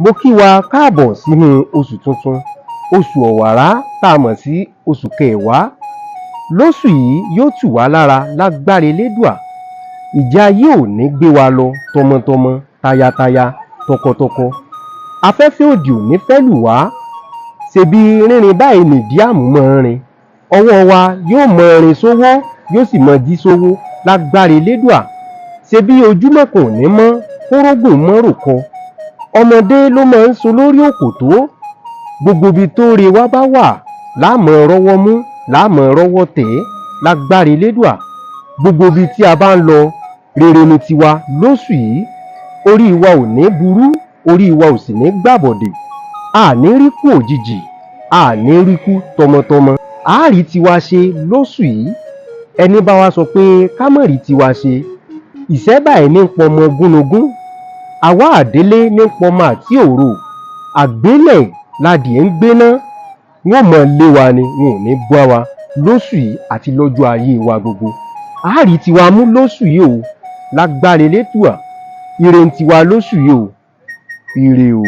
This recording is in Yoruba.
Mo kí wa káàbọ̀ sínú oṣù tuntun, oṣù ọ̀wàrá tá a mọ̀ sí oṣù kẹwàá. Lóṣù yìí yóò tù wá lára lágbára Elédùà. Ìjà ayé ò ní gbé wa lọ tọmọtọmọ, tayataya, tọkọtọkọ. Afẹ́fẹ́ òdì ò ní fẹ́ lù wá. Ṣebí rínrin báyìí nìdí àmúmọ́ rin. Ọwọ́ wa yóò mọ rin sówó, yóò sì mọ jí sówó lágbára Elédùà. Ṣebí ojúmọ́ kan ò ní mọ́ kórógùn mọ́ròkọ. Ọmọdé ló máa ń so lórí òkòtó. Gbogbo ibi tó re wá bá wà láàmọ̀ rọ́wọ́ mú, láàmọ̀ rọ́wọ́ tẹ̀ lágbára Elédùà. Gbogbo ibi tí a bá ń lọ, rere ni tiwa lóṣù yìí. Orí wa ò ní burú, orí wa ò sì ní gbàbọ̀dè. Àní rí kú òjijì, àní rí kú tọmọtọmọ. A rí tiwa ṣe lóṣù yìí. Ẹni bá wa sọ pé ká má rí tiwa ṣe, ìṣẹ́ báyìí ní pọmọ gúnugún. Àwa àdélé ní pọmọ àti òro. Àgbélẹ̀ ladìẹ ń gbéná. Wọ́n mọ̀ lé wa ni, wọn ò ní bọ́ wa lóṣù yìí àti lọ́jọ́ ayé wa gbogbo. A rí tiwa mú lóṣù yìí o, lágbára Elédùà. Ire ń tiwa lóṣù yìí o. Ire o.